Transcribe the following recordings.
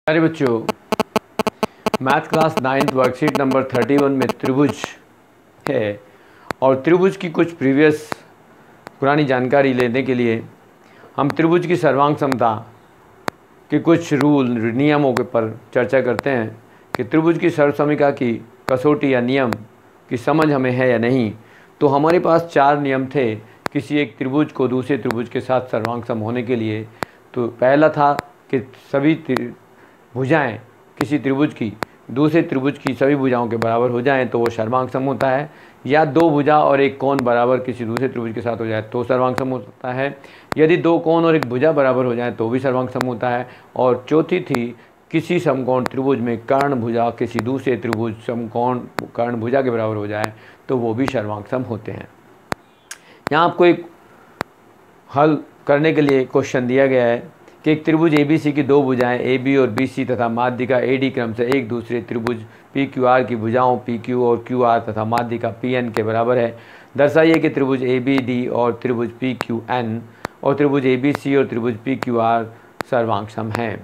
अरे बच्चों, math class 9th worksheet number 31 में त्रिभुज है और त्रिभुज की कुछ प्रीवियस पुरानी जानकारी लेने के लिए हम त्रिभुज की सर्वांग समता के कुछ रूल नियमों के पर चर्चा करते हैं कि त्रिभुज की सर्वसमीका की कसौटी या नियम की समझ हमें है या नहीं। तो हमारे पास 4 नियम थे किसी एक त्रिभुज को दूसरे त्रिभुज के साथ सर्वांग सम होने के लिए। तो पहला था कि सभी भुजाएं किसी त्रिभुज की दूसरे त्रिभुज की सभी भुजाओं के बराबर हो जाएं तो वो सर्वांग सम होता है, या 2 भुजा और एक कोण बराबर किसी दूसरे त्रिभुज के साथ हो जाए तो सर्वांग सम होता है। यदि 2 कोण और एक भुजा बराबर हो जाए तो भी सर्वांग सम होता है। और चौथी थी किसी समकोण त्रिभुज में कर्ण भुजा किसी दूसरे त्रिभुज समकोण कर्ण भुजा के बराबर हो जाए तो वो भी सर्वांग सम होते हैं। यहाँ आपको एक हल करने के लिए क्वेश्चन दिया गया है कि एक त्रिभुज ABC की 2 भुजाएं AB और BC तथा माध्यिका AD क्रम से एक दूसरे त्रिभुज PQR की भुजाओं PQ और QR तथा माध्यिका PN के बराबर है। दर्शाइए कि त्रिभुज ABD और त्रिभुज PQN और त्रिभुज ABC और त्रिभुज PQR सर्वांग सम हैं।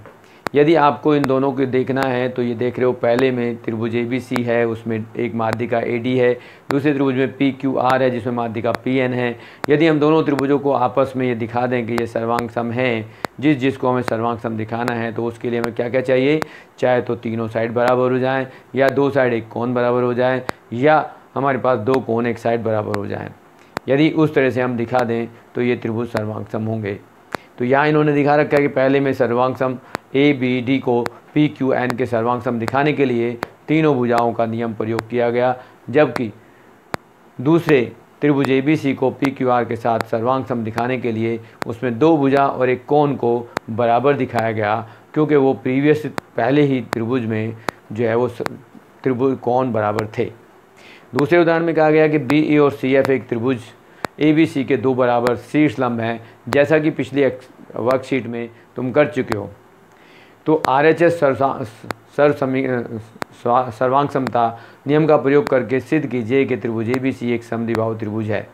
यदि आपको इन दोनों को देखना है तो ये देख रहे हो, पहले में त्रिभुज ABC है, उसमें एक माध्यिका AD है, दूसरे त्रिभुज में PQR है जिसमें माध्यिका PN है। यदि हम दोनों त्रिभुजों को आपस में ये दिखा दें कि ये सर्वांग सम हैं, जिसको हमें सर्वांग सम दिखाना है, तो उसके लिए हमें क्या क्या चाहिए, चाहे तो तीनों साइड बराबर हो जाएँ, या 2 साइड एक कोण बराबर हो जाए, या हमारे पास 2 कोण एक साइड बराबर हो जाएँ। यदि उस तरह से हम दिखा दें तो ये त्रिभुज सर्वांग सम होंगे। तो यहाँ इन्होंने दिखा रखा है कि पहले में सर्वांग सम ABD को PQN के सर्वांग सम दिखाने के लिए तीनों भुजाओं का नियम प्रयोग किया गया, जबकि दूसरे त्रिभुज ABC को PQR के साथ सर्वांग सम दिखाने के लिए उसमें 2 भुजा और एक कोण को बराबर दिखाया गया, क्योंकि वो पहले ही त्रिभुज में जो है वो त्रिभुज कोण बराबर थे। दूसरे उदाहरण में कहा गया कि BE और CF एक त्रिभुज ABC के 2 बराबर शीर्ष लंब हैं, जैसा कि पिछली वर्कशीट में तुम कर चुके हो। तो RHS सर्वांग समता नियम का प्रयोग करके सिद्ध कीजिए कि त्रिभुज ABC एक समद्विबाहु त्रिभुज है।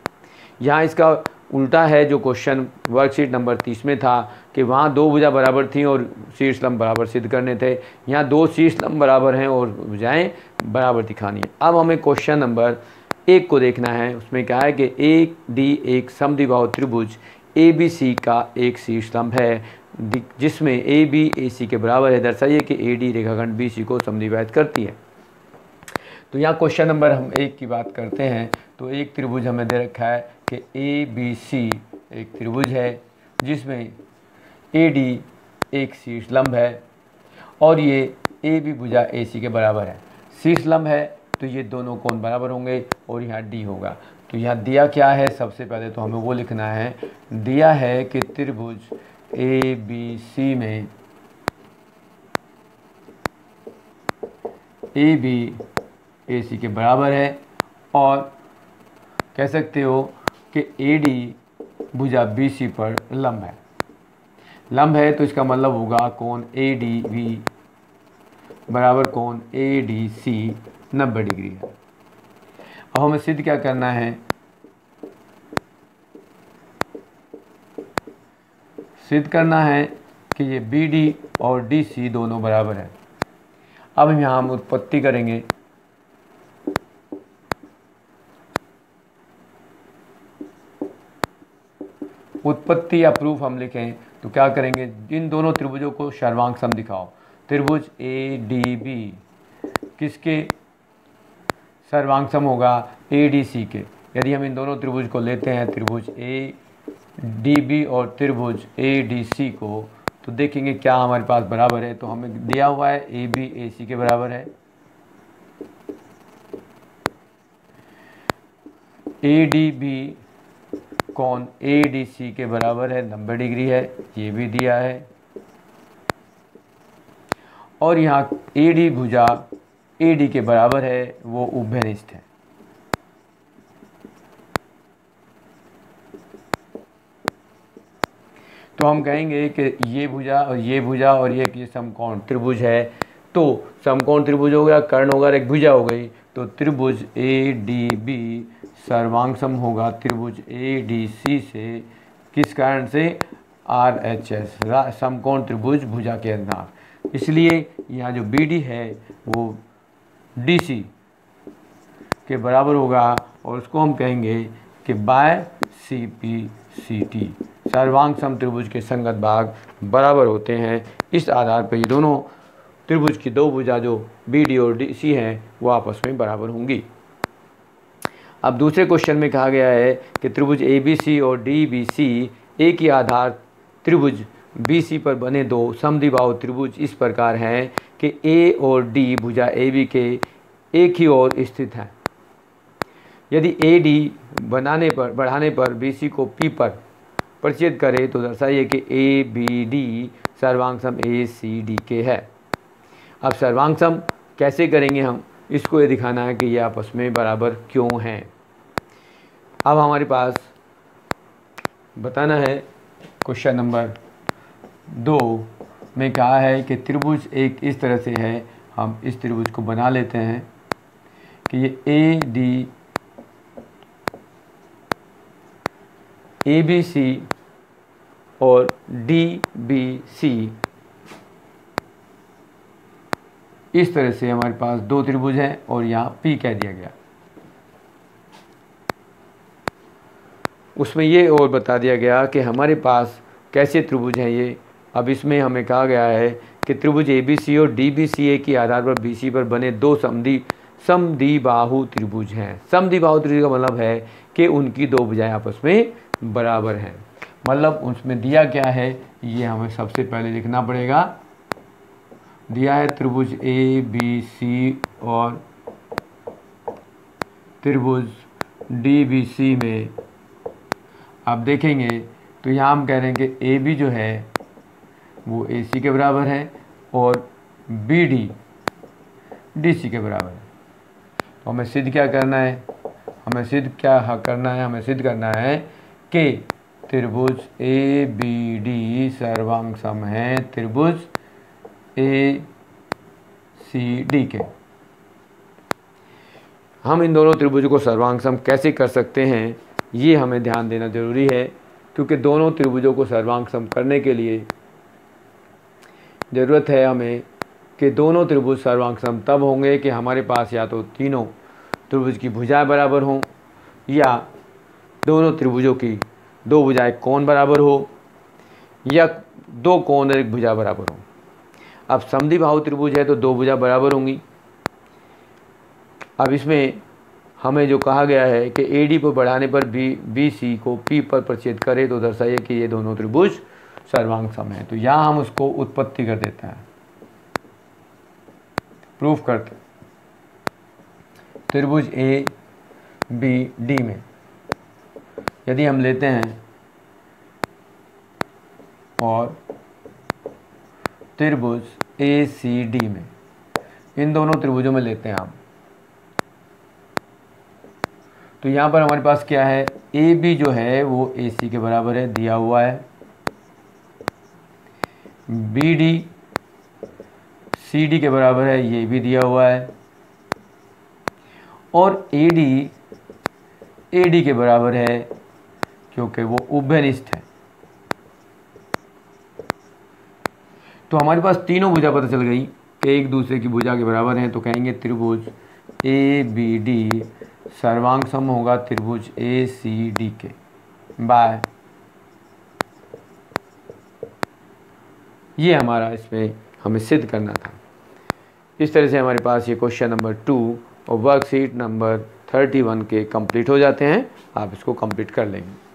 यहाँ इसका उल्टा है जो क्वेश्चन वर्कशीट नंबर 30 में था कि वहाँ 2 भुजा बराबर थी और शीर्ष लंब बराबर सिद्ध करने थे। यहाँ 2 शीर्ष लंब बराबर हैं और भुजाएं बराबर दिखानी है। अब हमें क्वेश्चन नंबर 1 को देखना है। उसमें क्या है कि AD एक समद्विबाहु त्रिभुज ABC का एक शीर्ष लंब है जिसमें AB AC के बराबर है। दर्शाइए कि AD रेखाखंड BC को समद्विबाहित करती है। तो यहाँ क्वेश्चन नंबर हम 1 की बात करते हैं। तो एक त्रिभुज हमें दे रखा है कि ABC एक त्रिभुज है जिसमें AD एक शीर्ष लंब है और ये AB भुजा AC के बराबर है। शीर्ष लंब है तो ये दोनों कोण बराबर होंगे और यहाँ D होगा। तो यहाँ दिया क्या है, सबसे पहले तो हमें वो लिखना है। दिया है कि त्रिभुज ABC में AB AC के बराबर है और कह सकते हो कि AD भुजा BC पर लंब है। लंब है तो इसका मतलब होगा कोण ADB बराबर कोण ADC 90 डिग्री है। अब हमें सिद्ध क्या करना है, सिद्ध करना है कि ये BD और DC दोनों बराबर है। अब यहाँ हम उत्पत्ति करेंगे। उत्पत्ति या प्रूफ हम लिखें तो क्या करेंगे, इन दोनों त्रिभुजों को सर्वांग सम दिखाओ। त्रिभुज ADB किसके सर्वांग सम होगा, ADC के। यदि हम इन दोनों त्रिभुज को लेते हैं, त्रिभुज ADB और त्रिभुज ADC को, तो देखेंगे क्या हमारे पास बराबर है। तो हमें दिया हुआ है AB AC के बराबर है, ADB कोण ADC के बराबर है 90 डिग्री है, ये भी दिया है। और यहाँ AD भुजा AD के बराबर है, वो उभयनिष्ठ है। तो हम कहेंगे कि ये भुजा और ये भुजा और ये समकोण त्रिभुज है। तो समकोण त्रिभुज हो गया, कर्ण होगा, एक भुजा हो गई, तो त्रिभुज ADB सर्वांग सम होगा त्रिभुज ADC से। किस कारण से, RHS समकोण त्रिभुज भुजा के अंदर। इसलिए यहाँ जो बी डी है वो डी सी के बराबर होगा और उसको हम कहेंगे कि by C P C T सर्वांग सम त्रिभुज के संगत भाग बराबर होते हैं। इस आधार पर ये दोनों त्रिभुज की दो भुजा जो बी डी और डी सी हैं वो आपस में बराबर होंगी। अब दूसरे क्वेश्चन में कहा गया है कि त्रिभुज ए बी सी और डी बी सी एक ही आधार त्रिभुज बी सी पर बने दो समद्विबाहु त्रिभुज इस प्रकार हैं कि ए और डी भुजा ए बी के एक ही ओर स्थित है। यदि ए डी बढ़ाने पर बी सी को पी पर प्रतिच्छेद करे तो दर्शाइए कि ए बी डी सर्वांग सम ए सी डी के है। अब सर्वांग सम कैसे करेंगे हम, इसको ये दिखाना है कि ये आपस में बराबर क्यों हैं। अब हमारे पास बताना है क्वेश्चन नंबर 2 में कहा है कि त्रिभुज एक इस तरह से है, हम इस त्रिभुज को बना लेते हैं कि ये ए बी सी और डी बी सी इस तरह से हमारे पास दो त्रिभुज हैं और यहाँ P कह दिया गया। उसमें ये और बता दिया गया कि हमारे पास कैसे त्रिभुज हैं ये। अब इसमें हमें कहा गया है कि त्रिभुज ABC और DBC के आधार पर BC पर बने दो समद्विबाहु त्रिभुज हैं। समद्विबाहु त्रिभुज का मतलब है कि उनकी दो भुजाएं आपस में बराबर हैं। मतलब उसमें दिया क्या है ये हमें सबसे पहले लिखना पड़ेगा। दिया है त्रिभुज ABC और त्रिभुज DBC में। आप देखेंगे तो यहाँ हम कह रहे हैं कि AB जो है वो AC के बराबर है और BD DC के बराबर है। तो हमें सिद्ध क्या करना है, हमें सिद्ध करना है कि त्रिभुज ABD सर्वांग सम है त्रिभुज ACD के। हम इन दोनों त्रिभुजों को सर्वांग सम कैसे कर सकते हैं ये हमें ध्यान देना जरूरी है, क्योंकि दोनों त्रिभुजों को सर्वांग सम करने के लिए ज़रूरत है हमें कि दोनों त्रिभुज सर्वांग सम तब होंगे कि हमारे पास या तो तीनों त्रिभुज की भुजाएं बराबर हों या दोनों त्रिभुजों की दो भुजाएं कोण बराबर हो या दो कोण और एक भुजा बराबर हो। अब समद्विबाहु त्रिभुज है तो दो भुजा बराबर होंगी। अब इसमें हमें जो कहा गया है कि AD पर बढ़ाने पर BC को P पर प्रतिच्छेद करे तो दर्शाइए कि ये दोनों त्रिभुज सर्वांग सम है। तो यहाँ हम उसको उत्पत्ति कर देते हैं, प्रूफ करते। त्रिभुज ABD में यदि हम लेते हैं और त्रिभुज ACD में, इन दोनों त्रिभुजों में लेते हैं हम, तो यहाँ पर हमारे पास क्या है, AB जो है वो AC के बराबर है, दिया हुआ है। BD CD के बराबर है, ये भी दिया हुआ है। और AD के बराबर है क्योंकि वो उभयनिष्ठ है। तो हमारे पास तीनों भुजा पता चल गई कि एक दूसरे की भुजा के बराबर हैं, तो कहेंगे त्रिभुज ABD सर्वांग सम होगा त्रिभुज ACD के बाय, ये हमारा इसमें हमें सिद्ध करना था। इस तरह से हमारे पास ये क्वेश्चन नंबर 2 और वर्कशीट नंबर 31 के कंप्लीट हो जाते हैं। आप इसको कंप्लीट कर लेंगे।